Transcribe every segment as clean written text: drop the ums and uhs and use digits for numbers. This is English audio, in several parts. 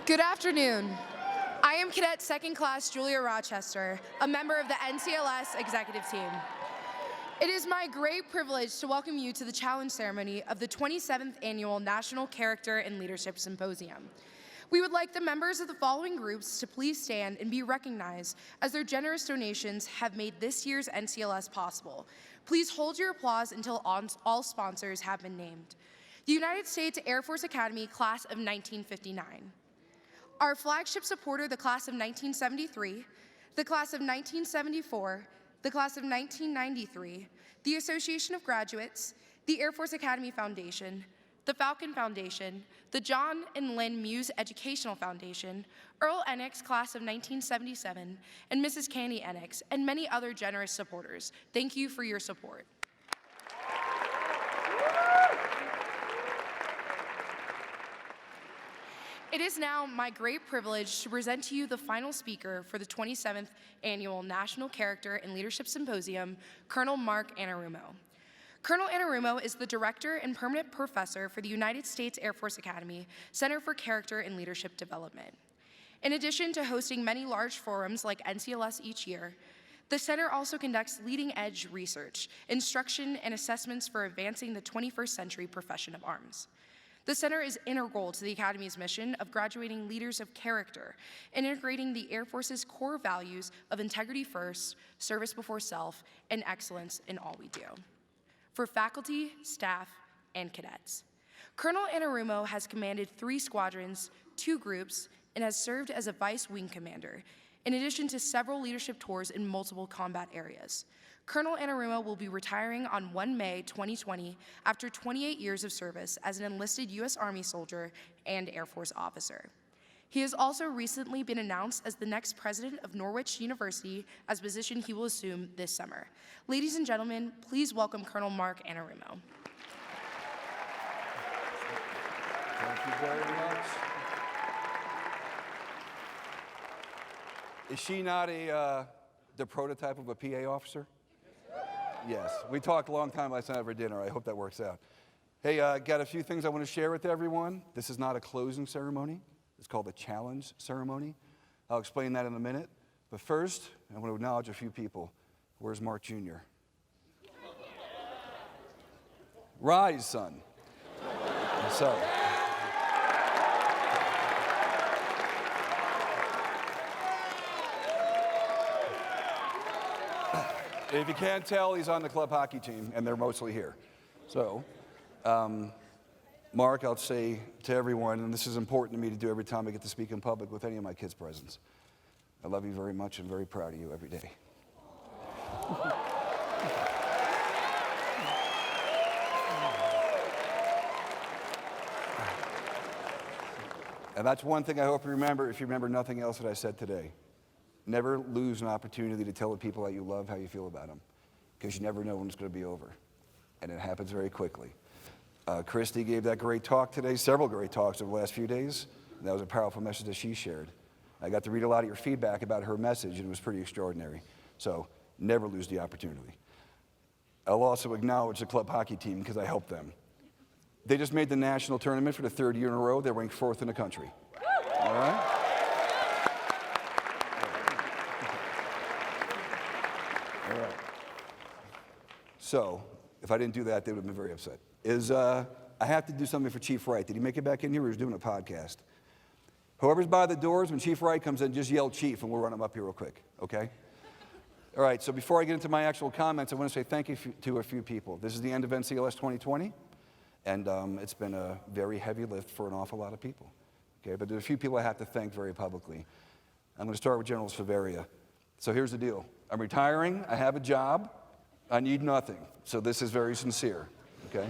Good afternoon. I am Cadet Second Class Julia Rochester, a member of the NCLS executive team. It is my great privilege to welcome you to the challenge ceremony of the 27th Annual National Character and Leadership Symposium. We would like the members of the following groups to please stand and be recognized as their generous donations have made this year's NCLS possible. Please hold your applause until all sponsors have been named. The United States Air Force Academy Class of 1959. Our flagship supporter, the Class of 1973, the Class of 1974, the Class of 1993, the Association of Graduates, the Air Force Academy Foundation, the Falcon Foundation, the John and Lynn Muse Educational Foundation, Earl Enix, Class of 1977, and Mrs. Candy Enix, and many other generous supporters. Thank you for your support. It is now my great privilege to present to you the final speaker for the 27th Annual National Character and Leadership Symposium, Colonel Mark Anarumo. Colonel Anarumo is the Director and Permanent Professor for the United States Air Force Academy Center for Character and Leadership Development. In addition to hosting many large forums like NCLS each year, the center also conducts leading-edge research, instruction, and assessments for advancing the 21st century profession of arms. The center is integral to the Academy's mission of graduating leaders of character and integrating the Air Force's core values of integrity first, service before self, and excellence in all we do. For faculty, staff, and cadets. Colonel Anarumo has commanded 3 squadrons, 2 groups, and has served as a vice wing commander, in addition to several leadership tours in multiple combat areas. Colonel Anarumo will be retiring on 1 May 2020 after 28 years of service as an enlisted U.S. Army soldier and Air Force officer. He has also recently been announced as the next president of Norwich University, as a position he will assume this summer. Ladies and gentlemen, please welcome Colonel Mark Anarumo. Thank you very much. Is she not the prototype of a PA officer? Yes, we talked a long time last night over dinner. I hope that works out. Hey, got a few things I want to share with everyone. This is not a closing ceremony. It's called a challenge ceremony. I'll explain that in a minute. But first, I want to acknowledge a few people. Where's Mark Jr.? Rise, son. So. If you can't tell, he's on the club hockey team, and they're mostly here. So, Mark, I'll say to everyone, and this is important to me to do every time I get to speak in public with any of my kids' presents, I love you very much and very proud of you every day. And that's one thing I hope you remember, if you remember nothing else that I said today. Never lose an opportunity to tell the people that you love how you feel about them, because you never know when it's going to be over, and it happens very quickly. Christy gave that great talk today, several great talks over the last few days, and that was a powerful message that she shared. I got to read a lot of your feedback about her message, and it was pretty extraordinary. So never lose the opportunity. I'll also acknowledge the club hockey team, because I helped them. They just made the national tournament for the 3rd year in a row. They're ranked 4th in the country. All right? All right. So, if I didn't do that, they would have been very upset. I have to do something for Chief Wright. Did he make it back in here, or he's doing a podcast? Whoever's by the doors, when Chief Wright comes in, just yell Chief, and we'll run him up here real quick, okay? All right, so before I get into my actual comments, I want to say thank you to a few people. This is the end of NCLS 2020, and it's been a very heavy lift for an awful lot of people, okay? But there's a few people I have to thank very publicly. I'm going to start with General Severia. So here's the deal. I'm retiring, I have a job, I need nothing. So this is very sincere, okay?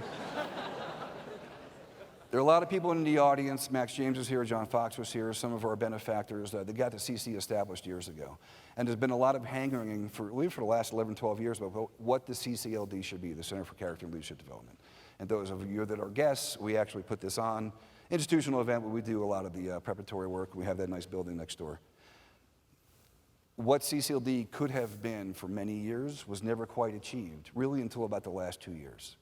There are a lot of people in the audience. Max James was here, John Fox was here, some of our benefactors. They got the CC established years ago. And there's been a lot of hanging for the last 11, 12 years about what the CCLD should be, the Center for Character and Leadership Development. And those of you that are guests, we actually put this on. Institutional event where we do a lot of the preparatory work. We have that nice building next door. What CCLD could have been for many years was never quite achieved, really until about the last 2 years.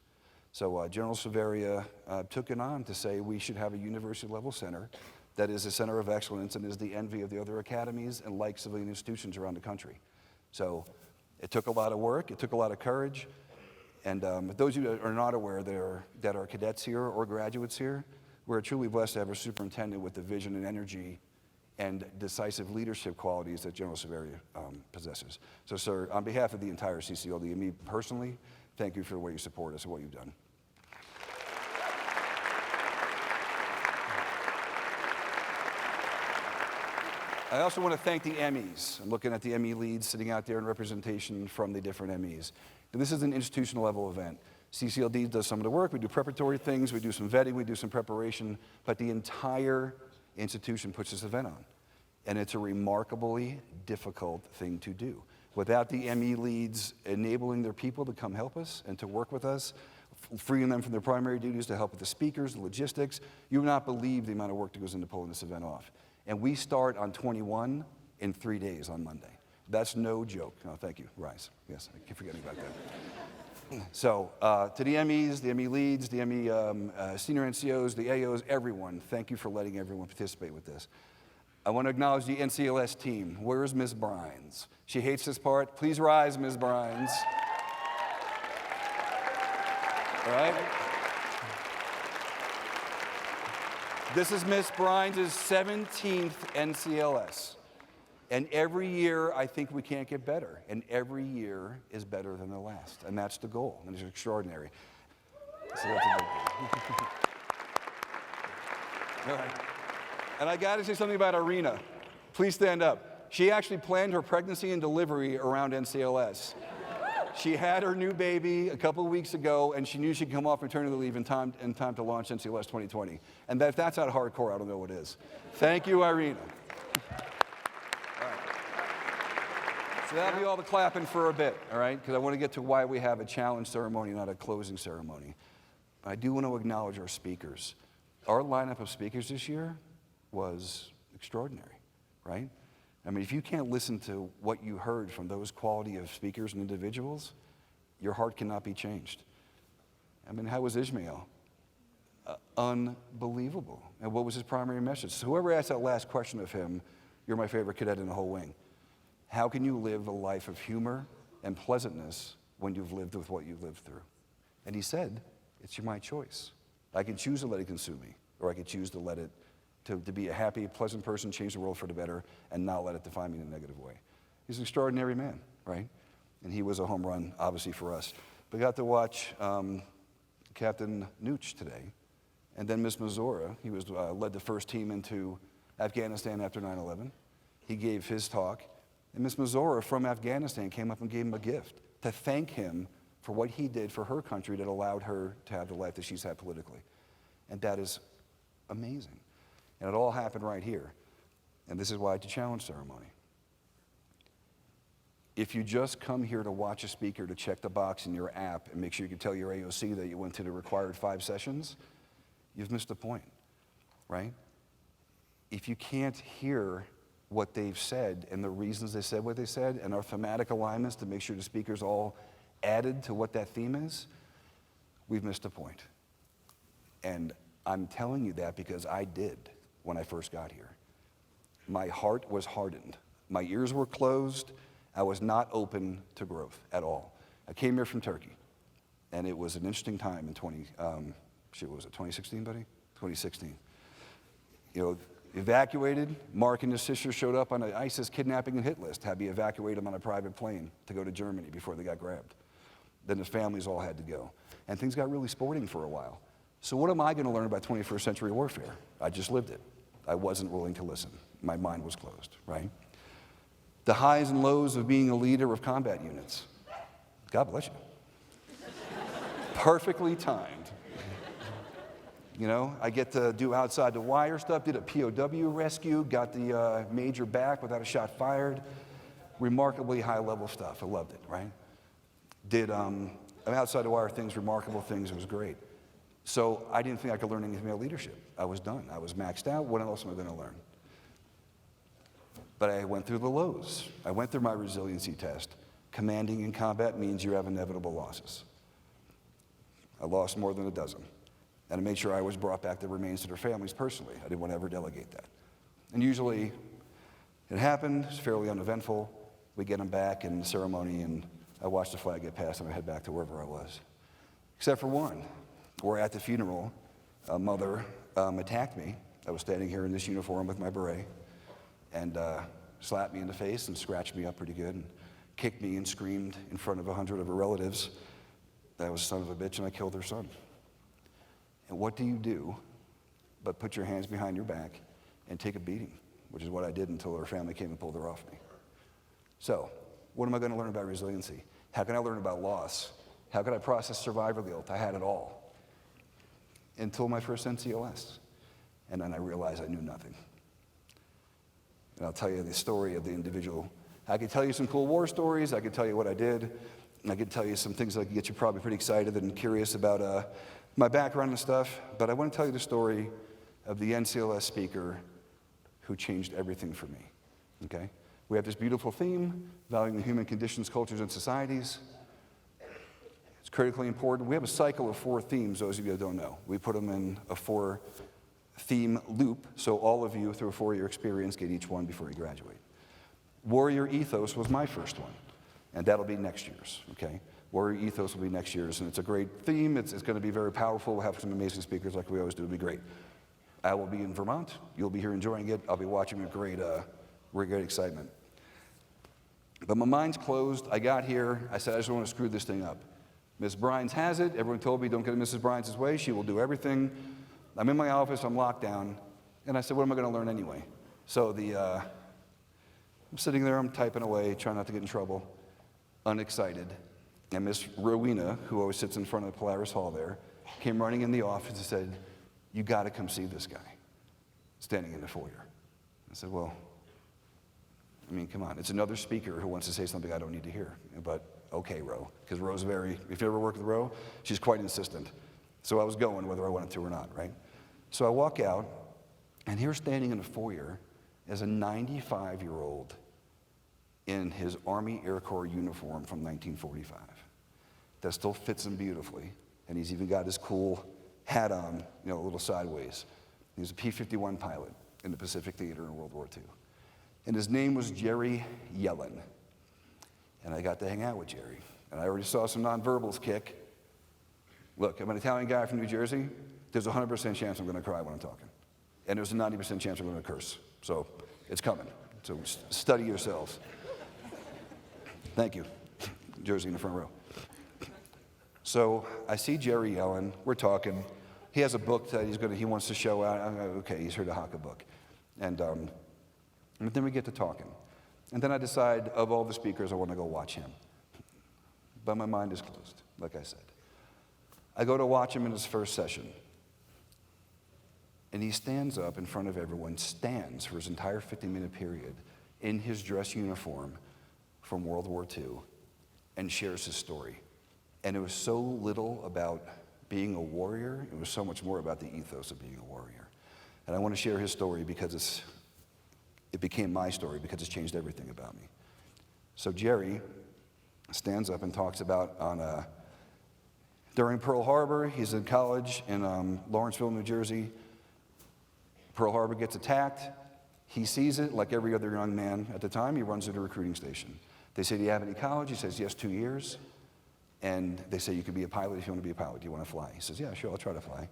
So General Severia took it on to say we should have a university-level center that is a center of excellence and is the envy of the other academies and like civilian institutions around the country. So it took a lot of work, it took a lot of courage, and those of you that are not aware that are cadets here or graduates here, we're truly blessed to have a superintendent with the vision and energy and decisive leadership qualities that General Severi possesses. So, sir, on behalf of the entire CCLD and me personally, thank you for the way you support us and what you've done. I also want to thank the Emmys. I'm looking at the Emmy leads sitting out there in representation from the different Emmys. And this is an institutional level event. CCLD does some of the work, we do preparatory things, we do some vetting, we do some preparation, but the entire institution puts this event on. And it's a remarkably difficult thing to do. Without the Emmy leads enabling their people to come help us and to work with us, freeing them from their primary duties to help with the speakers, the logistics, you would not believe the amount of work that goes into pulling this event off. And we start on 21 in 3 days on Monday. That's no joke. Oh, thank you, Rise. Yes, I keep forgetting about that. So to the Emmys, the Emmy leads, the Emmy senior NCOs, the AOs, everyone, thank you for letting everyone participate with this. I want to acknowledge the NCLS team. Where's Ms. Brines? She hates this part. Please rise, Ms. Brines. All right? This is Ms. Brines' 17th NCLS. And every year, I think we can't get better. And every year is better than the last. And that's the goal. And it's extraordinary. So that's a big deal. All right. And I got to say something about Irina. Please stand up. She actually planned her pregnancy and delivery around NCLS. She had her new baby a couple of weeks ago, and she knew she'd come off maternity leave in time to launch NCLS 2020. And if that's not hardcore, I don't know what is. Thank you, Irina. All right. So that'll be all the clapping for a bit, all right? Because I want to get to why we have a challenge ceremony, not a closing ceremony. I do want to acknowledge our speakers. Our lineup of speakers this year was extraordinary, right? I mean, if you can't listen to what you heard from those quality of speakers and individuals, your heart cannot be changed. I mean, how was Ishmael? Unbelievable. And what was his primary message? So whoever asked that last question of him, you're my favorite cadet in the whole wing. How can you live a life of humor and pleasantness when you've lived with what you've lived through? And he said, it's my choice. I can choose to let it consume me, or I can choose to let it to be a happy, pleasant person, change the world for the better, and not let it define me in a negative way. He's an extraordinary man, right? And he was a home run, obviously, for us. We got to watch Captain Nooch today, and then Ms. Mazora. He was led the first team into Afghanistan after 9/11. He gave his talk, and Ms. Mazora from Afghanistan came up and gave him a gift to thank him for what he did for her country that allowed her to have the life that she's had politically. And that is amazing. And it all happened right here. And this is why it's a challenge ceremony. If you just come here to watch a speaker to check the box in your app and make sure you can tell your AOC that you went to the required 5 sessions, you've missed the point, right? If you can't hear what they've said and the reasons they said what they said and our thematic alignments to make sure the speakers all added to what that theme is, we've missed the point. And I'm telling you that because I did when I first got here. My heart was hardened. My ears were closed. I was not open to growth at all. I came here from Turkey, and it was an interesting time in 2016, buddy? 2016. You know, evacuated. Mark and his sister showed up on an ISIS kidnapping and hit list, had me evacuate them on a private plane to go to Germany before they got grabbed. Then the families all had to go. And things got really sporting for a while. So what am I going to learn about 21st century warfare? I just lived it. I wasn't willing to listen. My mind was closed, right? The highs and lows of being a leader of combat units. God bless you. Perfectly timed. You know, I get to do outside the wire stuff, did a POW rescue, got the major back without a shot fired. Remarkably high level stuff. I loved it, right? Did outside the wire things, remarkable things. It was great. So I didn't think I could learn anything about leadership. I was done. I was maxed out. What else am I going to learn? But I went through the lows. I went through my resiliency test. Commanding in combat means you have inevitable losses. I lost more than a dozen. And I made sure I always brought back the remains to their families personally. I didn't want to ever delegate that. And usually it happened, it's fairly uneventful. We get them back in the ceremony, and I watch the flag get passed, and I head back to wherever I was. Except for one, where at the funeral, a mother attacked me. I was standing here in this uniform with my beret, and slapped me in the face and scratched me up pretty good, and kicked me and screamed in front of 100 of her relatives that I was a son of a bitch and I killed her son. And what do you do but put your hands behind your back and take a beating, which is what I did until her family came and pulled her off me. So, what am I going to learn about resiliency? How can I learn about loss? How can I process survivor guilt? I had it all until my first NCLS. And then I realized I knew nothing. And I'll tell you the story of the individual. I could tell you some cool war stories. I could tell you what I did. I could tell you some things that could get you probably pretty excited and curious about my background and stuff. But I want to tell you the story of the NCLS speaker who changed everything for me, okay? We have this beautiful theme, valuing the human conditions, cultures, and societies. It's critically important. We have a cycle of 4 themes, those of you that don't know. We put them in a 4-theme loop, so all of you, through a 4-year experience, get each one before you graduate. Warrior ethos was my first one, and that'll be next year's, okay? Warrior ethos will be next year's, and it's a great theme. It's going to be very powerful. We'll have some amazing speakers like we always do. It'll be great. I will be in Vermont. You'll be here enjoying it. I'll be watching with great excitement. But my mind's closed. I got here. I said, I just don't want to screw this thing up. Miss Brines has it. Everyone told me, don't get in Mrs. Brines' way. She will do everything. I'm in my office. I'm locked down. And I said, what am I going to learn anyway? So I'm sitting there. I'm typing away, trying not to get in trouble, unexcited. And Miss Rowena, who always sits in front of the Polaris Hall there, came running in the office and said, you got to come see this guy standing in the foyer. I said, well, I mean, come on. It's another speaker who wants to say something I don't need to hear. But okay, Ro, because Ro's if you ever work with Ro, she's quite insistent. So I was going whether I wanted to or not, right? So I walk out, and here standing in the foyer is a 95-year-old in his Army Air Corps uniform from 1945 that still fits him beautifully, and he's even got his cool hat on, a little sideways. He was a P-51 pilot in the Pacific Theater in World War II. And his name was Jerry Yellin. And I got to hang out with Jerry. And I already saw some nonverbals kick. Look, I'm an Italian guy from New Jersey. There's a 100% chance I'm going to cry when I'm talking. And there's a 90% chance I'm going to curse. So it's coming. So study yourselves. Thank you. Jersey in the front row. So I see Jerry Yellin. We're talking. He has a book that he wants to show out. I'm like, okay, he's here to hawk a book. And then we get to talking. And then I decide, of all the speakers, I want to go watch him. But my mind is closed, like I said. I go to watch him in his first session. And he stands up in front of everyone, stands for his entire 50-minute period in his dress uniform from World War II and shares his story. And it was so little about being a warrior, it was so much more about the ethos of being a warrior. And I want to share his story because it became my story because it's changed everything about me. So Jerry stands up and talks about during Pearl Harbor, he's in college in Lawrenceville, New Jersey. Pearl Harbor gets attacked. He sees it like every other young man at the time. He runs to the recruiting station. They say, do you have any college? He says, yes, 2 years. And they say, you could be a pilot if you want to be a pilot. Do you want to fly? He says, yeah, sure, I'll try to fly.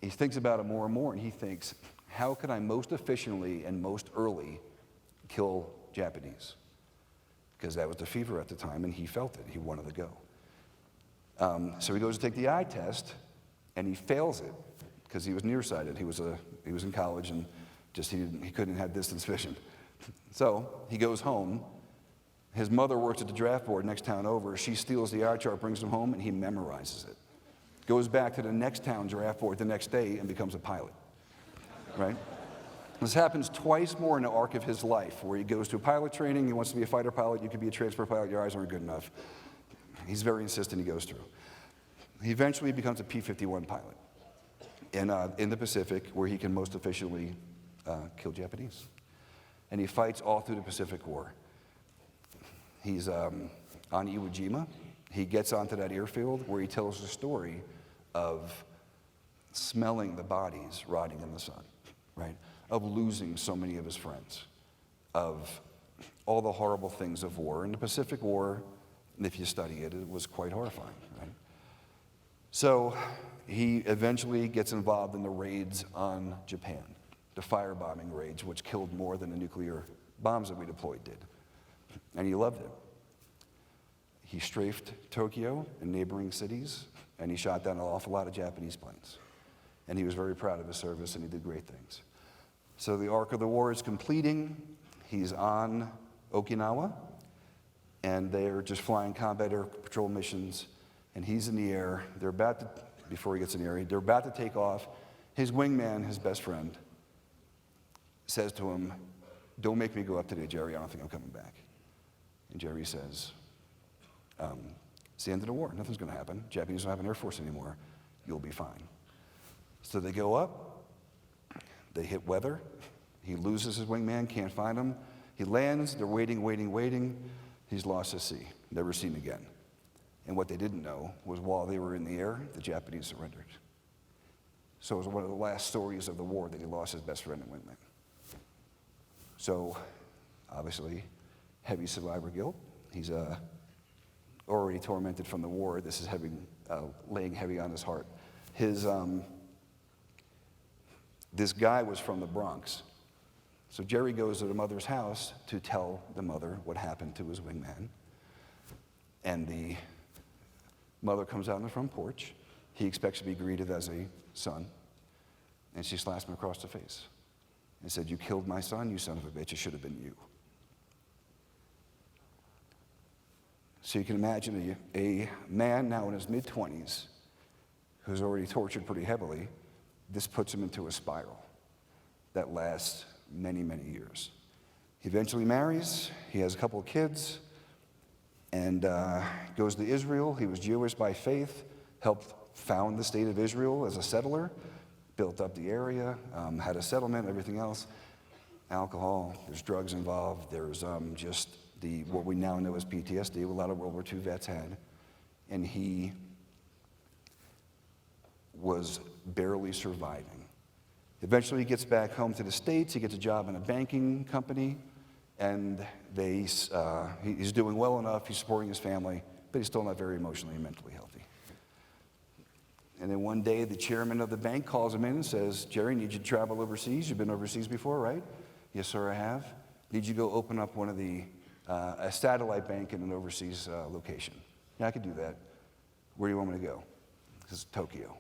He thinks about it more and more, and he thinks, how could I most efficiently and most early kill Japanese? Because that was the fever at the time, and he felt it. He wanted to go. So he goes to take the eye test, and he fails it because he was nearsighted. He was in college, and just he couldn't have distance vision. So he goes home. His mother works at the draft board next town over. She steals the eye chart, brings him home, and he memorizes it. Goes back to the next town draft board the next day and becomes a pilot. Right? This happens twice more in the arc of his life, where he goes to pilot training, he wants to be a fighter pilot, you could be a transport pilot, your eyes aren't good enough. He's very insistent, he goes through. He eventually becomes a P-51 pilot in the Pacific, where he can most efficiently kill Japanese. And he fights all through the Pacific War. He's on Iwo Jima. He gets onto that airfield where he tells the story of smelling the bodies rotting in the sun, right? Of losing so many of his friends, of all the horrible things of war. And the Pacific War, if you study it, it was quite horrifying, right? So he eventually gets involved in the raids on Japan, the firebombing raids, which killed more than the nuclear bombs that we deployed did. And he loved it. He strafed Tokyo and neighboring cities, and he shot down an awful lot of Japanese planes. And he was very proud of his service, and he did great things. So the arc of the war is completing. He's on Okinawa, and they're just flying combat air patrol missions, and he's in the air. They're about to, before he gets in the air, they're about to take off. His wingman, his best friend, says to him, "Don't make me go up today, Jerry. I don't think I'm coming back." And Jerry says, "It's the end of the war. Nothing's going to happen. Japanese don't have an air force anymore. You'll be fine." So they go up. They hit weather. He loses his wingman, can't find him. He lands. They're waiting. He's lost at sea, never seen again. And what they didn't know was while they were in the air, the Japanese surrendered. So it was one of the last stories of the war that he lost his best friend and wingman. So, obviously, heavy survivor guilt. He's already tormented from the war. This is laying heavy on his heart. This guy was from the Bronx. So Jerry goes to the mother's house to tell the mother what happened to his wingman. And the mother comes out on the front porch. He expects to be greeted as a son. And she slaps him across the face and said, "You killed my son, you son of a bitch. It should have been you." So you can imagine a man now in his mid-20s who's already tortured pretty heavily. This puts him into a spiral that lasts many, many years. He eventually marries. He has a couple of kids and goes to Israel. He was Jewish by faith, helped found the state of Israel as a settler, built up the area, had a settlement, everything else. Alcohol, there's drugs involved, there's just what we now know as PTSD, a lot of World War II vets had. And he was barely surviving. Eventually he gets back home to the States, he gets a job in a banking company, and he's doing well enough, he's supporting his family, but he's still not very emotionally and mentally healthy. And then one day the chairman of the bank calls him in and says, "Jerry, need you to travel overseas. You've been overseas before, right?" "Yes, sir, I have." "Need you to go open up a satellite bank in an overseas location." "Yeah, I could do that." "Where do you want me to go?" He says, "Tokyo."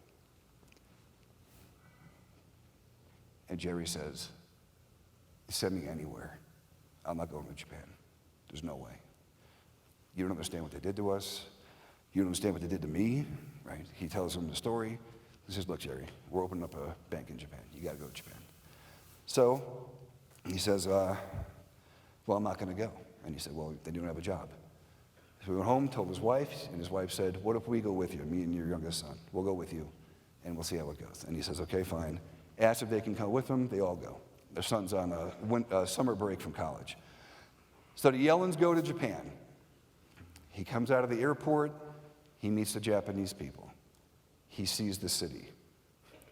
And Jerry says, "Send me anywhere. I'm not going to Japan. There's no way. You don't understand what they did to us. You don't understand what they did to me," right? He tells him the story. He says, "Look, Jerry, we're opening up a bank in Japan. You got to go to Japan." So he says, "Well, I'm not going to go." And he said, "Well, then you don't have a job." So he went home, told his wife, and his wife said, "What if we go with you, me and your youngest son? We'll go with you, and we'll see how it goes." And he says, "Okay, fine." Asked if they can come with him. They all go. Their son's on a summer break from college. So the Yellins go to Japan. He comes out of the airport. He meets the Japanese people. He sees the city.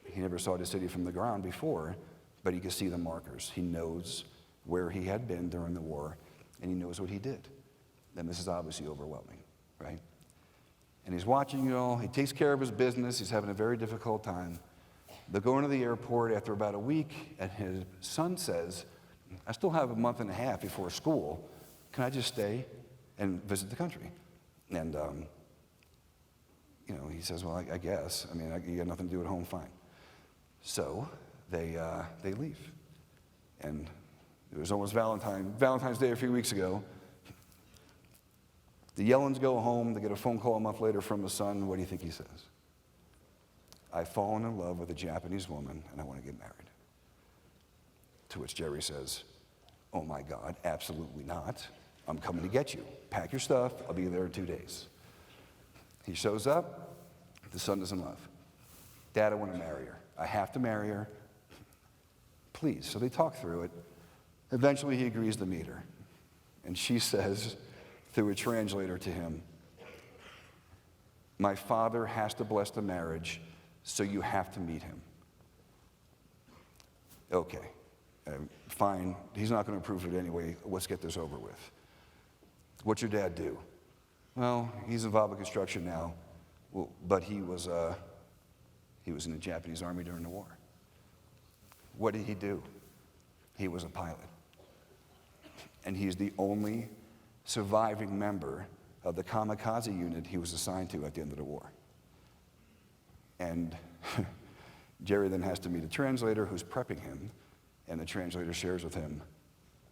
He never saw the city from the ground before, but he could see the markers. He knows where he had been during the war, and he knows what he did. And this is obviously overwhelming, right? And he's watching it all. He takes care of his business. He's having a very difficult time. They're going to the airport after about a week, and his son says, "I still have a month and a half before school. Can I just stay and visit the country?" And, he says, "Well, I guess. I mean, you got nothing to do at home, fine." So they leave. And it was almost Valentine's Day a few weeks ago. The Yellins go home. They get a phone call a month later from the son. What do you think he says? "I've fallen in love with a Japanese woman, and I want to get married." To which Jerry says, "Oh my God, absolutely not. I'm coming to get you. Pack your stuff. I'll be there in 2 days." He shows up. The son is in love. "Dad, I want to marry her. I have to marry her. Please." So they talk through it. Eventually, he agrees to meet her. And she says, through a translator to him, "My father has to bless the marriage so you have to meet him. Okay, fine. He's not going to approve it anyway. Let's get this over with. What's your dad do? Well, he's involved in construction now, but he was in the Japanese army during the war. What did he do? He was a pilot. And he's the only surviving member of the kamikaze unit he was assigned to at the end of the war. And Jerry then has to meet a translator who's prepping him, and the translator shares with him,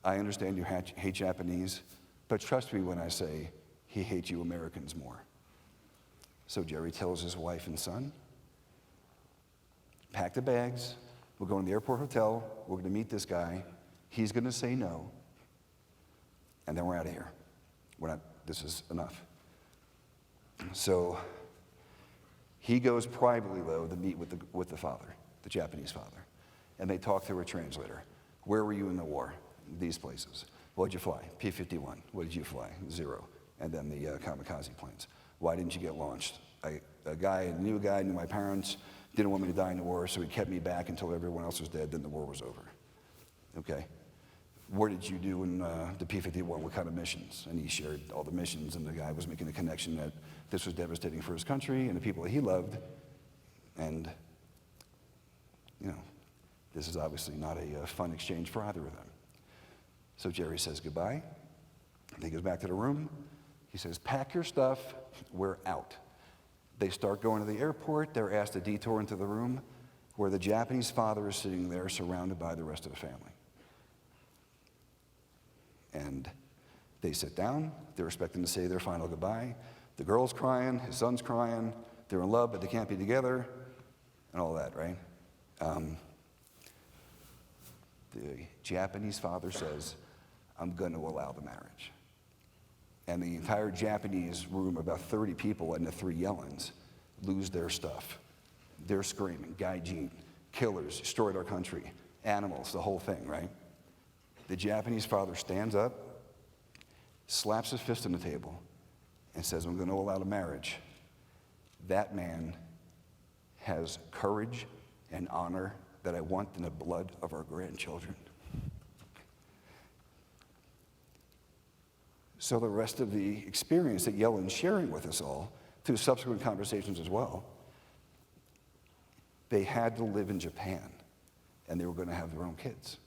I understand you hate Japanese, but trust me when I say he hates you Americans more. So Jerry tells his wife and son, pack the bags, we're going to the airport hotel, we're going to meet this guy, he's going to say no, and then we're out of here. This is enough. So he goes privately, though, to meet with the father, the Japanese father, and they talk through a translator. Where were you in the war? These places. What did you fly? P-51. What did you fly? 0. And then the kamikaze planes. Why didn't you get launched? A new guy, knew my parents, didn't want me to die in the war, so he kept me back until everyone else was dead, then the war was over. Okay? What did you do in the P-51? What kind of missions? And he shared all the missions, and the guy was making a connection that this was devastating for his country and the people that he loved. And, this is obviously not a fun exchange for either of them. So Jerry says goodbye. And he goes back to the room. He says, pack your stuff, we're out. They start going to the airport. They're asked to detour into the room where the Japanese father is sitting there surrounded by the rest of the family. And they sit down. They're expecting to say their final goodbye. The girl's crying. His son's crying. They're in love, but they can't be together. And all that, right? The Japanese father says, I'm going to allow the marriage. And the entire Japanese room, about 30 people and the 3 Yellins, lose their stuff. They're screaming, gaijin, killers, destroyed our country, animals, the whole thing, right? The Japanese father stands up, slaps his fist on the table, and says, I'm going to allow the marriage. That man has courage and honor that I want in the blood of our grandchildren. So the rest of the experience that Yellin's sharing with us all, through subsequent conversations as well, they had to live in Japan, and they were going to have their own kids.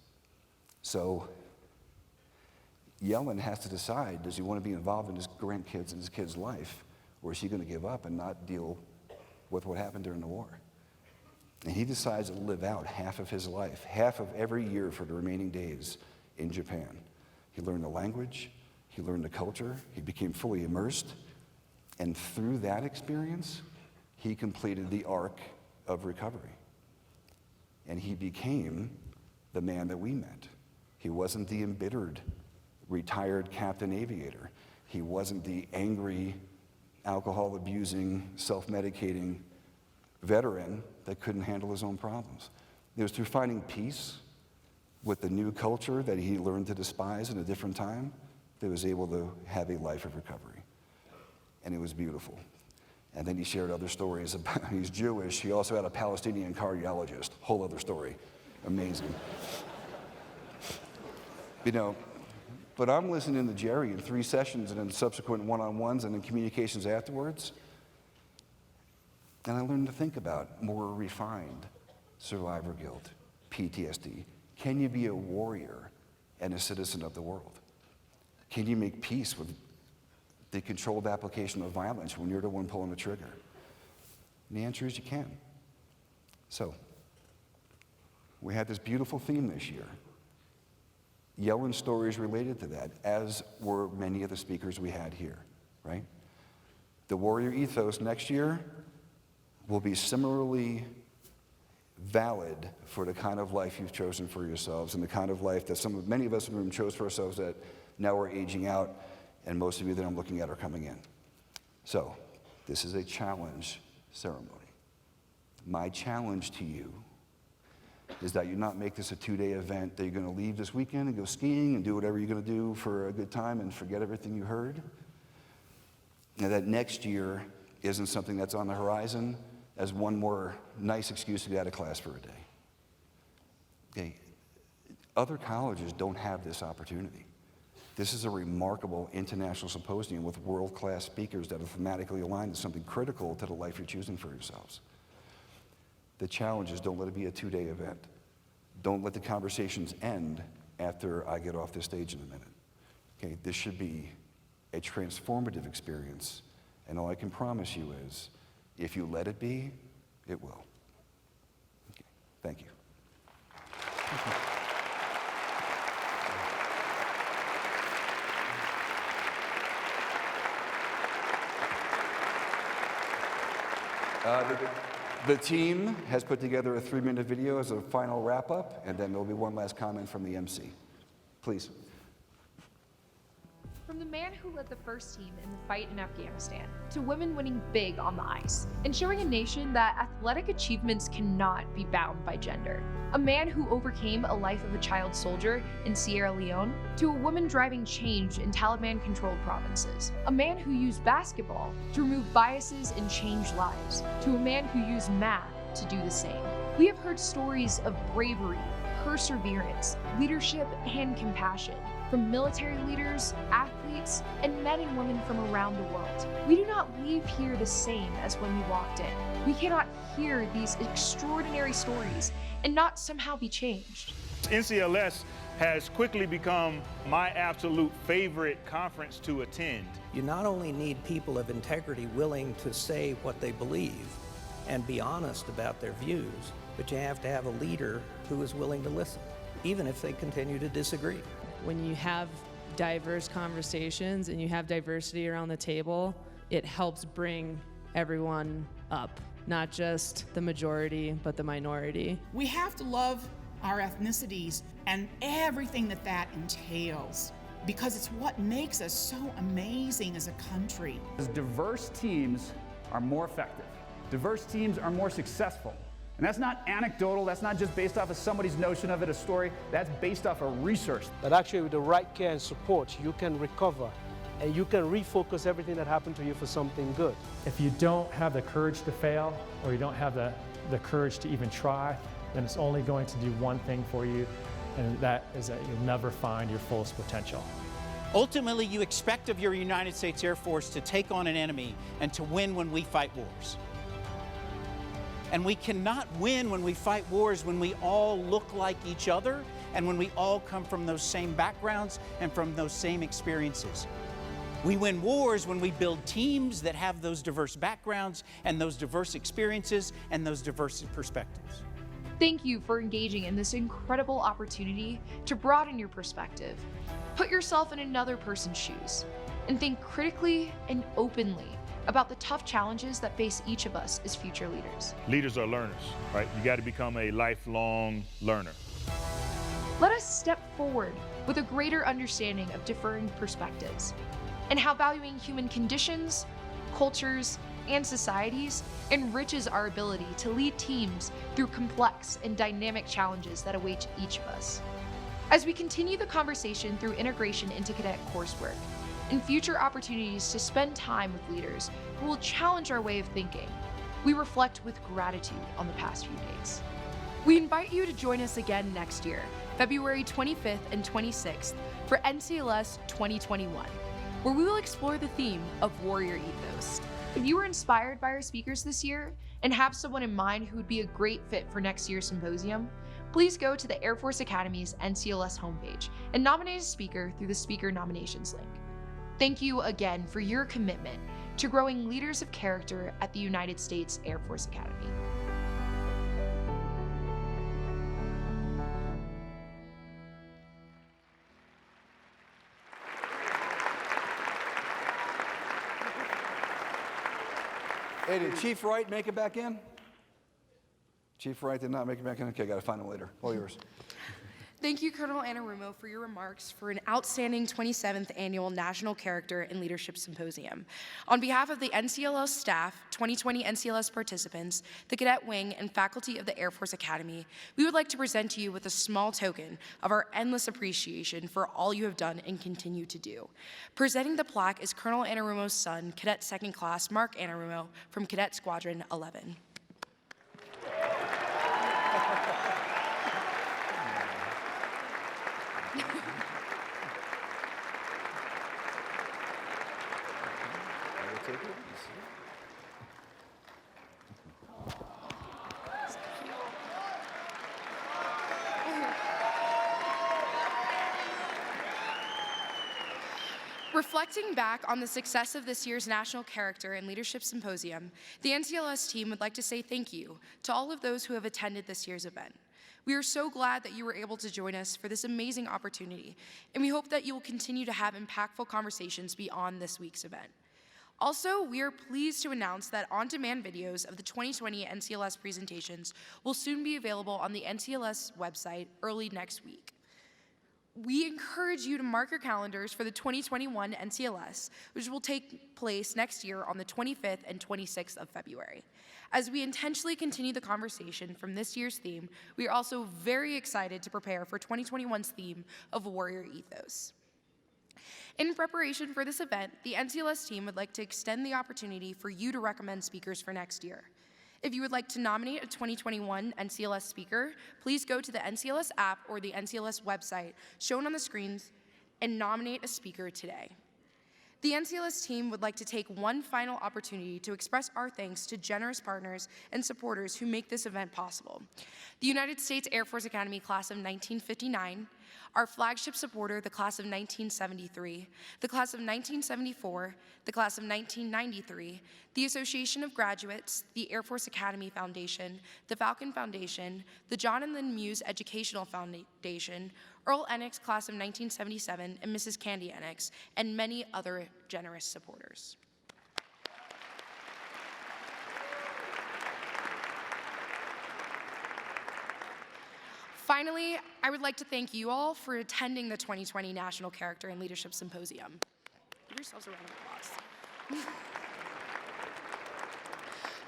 So Yellin has to decide, does he want to be involved in his grandkids and his kid's life, or is he going to give up and not deal with what happened during the war? And he decides to live out half of his life, half of every year for the remaining days in Japan. He learned the language, he learned the culture, he became fully immersed, and through that experience, he completed the arc of recovery. And he became the man that we met. He wasn't the embittered, retired captain aviator. He wasn't the angry, alcohol-abusing, self-medicating veteran that couldn't handle his own problems. It was through finding peace with the new culture that he learned to despise in a different time that he was able to have a life of recovery. And it was beautiful. And then he shared other stories about, he's Jewish, he also had a Palestinian cardiologist, whole other story, amazing. But I'm listening to Jerry in 3 sessions and in subsequent one-on-ones and in communications afterwards, and I learned to think about more refined survivor guilt, PTSD. Can you be a warrior and a citizen of the world? Can you make peace with the controlled application of violence when you're the one pulling the trigger? And the answer is you can. So, we had this beautiful theme this year. Yellin stories related to that, as were many of the speakers we had here, right? The warrior ethos next year will be similarly valid for the kind of life you've chosen for yourselves and the kind of life that many of us in the room chose for ourselves that now we're aging out, and most of you that I'm looking at are coming in. So, this is a challenge ceremony. My challenge to you is that you not make this a 2-day event that you're going to leave this weekend and go skiing and do whatever you're going to do for a good time and forget everything you heard. And that next year isn't something that's on the horizon, as one more nice excuse to get out of class for a day. Okay. Other colleges don't have this opportunity. This is a remarkable international symposium with world-class speakers that are thematically aligned to something critical to the life you're choosing for yourselves. The challenge is, don't let it be a two-day event. Don't let the conversations end after I get off this stage in a minute. Okay, this should be a transformative experience, and all I can promise you is, if you let it be, it will. Okay, thank you. The team has put together a 3-minute video as a final wrap-up, and then there'll be one last comment from the MC. Please. From the man who led the first team in the fight in Afghanistan, to women winning big on the ice, and showing a nation that athletic achievements cannot be bound by gender. A man who overcame a life of a child soldier in Sierra Leone, to a woman driving change in Taliban-controlled provinces. A man who used basketball to remove biases and change lives, to a man who used math to do the same. We have heard stories of bravery, perseverance, leadership, and compassion from military leaders, athletes, and men and women from around the world. We do not leave here the same as when we walked in. We cannot hear these extraordinary stories and not somehow be changed. NCLS has quickly become my absolute favorite conference to attend. You not only need people of integrity willing to say what they believe and be honest about their views, but you have to have a leader who is willing to listen, even if they continue to disagree. When you have diverse conversations and you have diversity around the table, it helps bring everyone up, not just the majority, but the minority. We have to love our ethnicities and everything that entails, because it's what makes us so amazing as a country. Diverse teams are more effective. Diverse teams are more successful. And that's not anecdotal, that's not just based off of somebody's notion of it, a story, that's based off of research. That actually with the right care and support, you can recover and you can refocus everything that happened to you for something good. If you don't have the courage to fail, or you don't have the courage to even try, then it's only going to do one thing for you, and that is that you'll never find your fullest potential. Ultimately, you expect of your United States Air Force to take on an enemy and to win when we fight wars. And we cannot win when we fight wars when we all look like each other and when we all come from those same backgrounds and from those same experiences. We win wars when we build teams that have those diverse backgrounds and those diverse experiences and those diverse perspectives. Thank you for engaging in this incredible opportunity to broaden your perspective. Put yourself in another person's shoes and think critically and openly about the tough challenges that face each of us as future leaders. Leaders are learners, right? You got to become a lifelong learner. Let us step forward with a greater understanding of differing perspectives and how valuing human conditions, cultures, and societies enriches our ability to lead teams through complex and dynamic challenges that await each of us. As we continue the conversation through integration into cadet coursework and future opportunities to spend time with leaders who will challenge our way of thinking, we reflect with gratitude on the past few days. We invite you to join us again next year, February 25th and 26th, for NCLS 2021, where we will explore the theme of warrior ethos. If you were inspired by our speakers this year and have someone in mind who would be a great fit for next year's symposium, please go to the Air Force Academy's NCLS homepage and nominate a speaker through the speaker nominations link. Thank you again for your commitment to growing leaders of character at the United States Air Force Academy. Hey, did Chief Wright make it back in? Chief Wright did not make it back in? Okay, got to find him later. All yours. Thank you, Colonel Anarumo, for your remarks for an outstanding 27th Annual National Character and Leadership Symposium. On behalf of the NCLS staff, 2020 NCLS participants, the Cadet Wing, and faculty of the Air Force Academy, we would like to present to you with a small token of our endless appreciation for all you have done and continue to do. Presenting the plaque is Colonel Anarumo's son, Cadet Second Class Mark Anarumo from Cadet Squadron 11. Take it easy. Reflecting back on the success of this year's National Character and Leadership Symposium, the NCLS team would like to say thank you to all of those who have attended this year's event. We are so glad that you were able to join us for this amazing opportunity, and we hope that you will continue to have impactful conversations beyond this week's event. Also, we are pleased to announce that on-demand videos of the 2020 NCLS presentations will soon be available on the NCLS website early next week. We encourage you to mark your calendars for the 2021 NCLS, which will take place next year on the 25th and 26th of February. As we intentionally continue the conversation from this year's theme, we are also very excited to prepare for 2021's theme of Warrior Ethos. In preparation for this event, the NCLS team would like to extend the opportunity for you to recommend speakers for next year. If you would like to nominate a 2021 NCLS speaker, please go to the NCLS app or the NCLS website shown on the screens and nominate a speaker today. The NCLS team would like to take one final opportunity to express our thanks to generous partners and supporters who make this event possible. The United States Air Force Academy Class of 1959, our flagship supporter, the Class of 1973, the Class of 1974, the Class of 1993, the Association of Graduates, the Air Force Academy Foundation, the Falcon Foundation, the John and Lynn Muse Educational Foundation, Earl Enix Class of 1977, and Mrs. Candy Enix, and many other generous supporters. Finally, I would like to thank you all for attending the 2020 National Character and Leadership Symposium. Give yourselves a round of applause.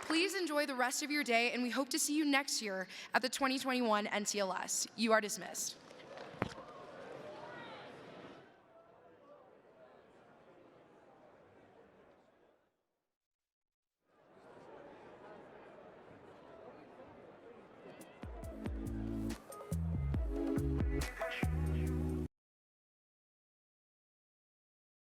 Please enjoy the rest of your day, and we hope to see you next year at the 2021 NCLS. You are dismissed.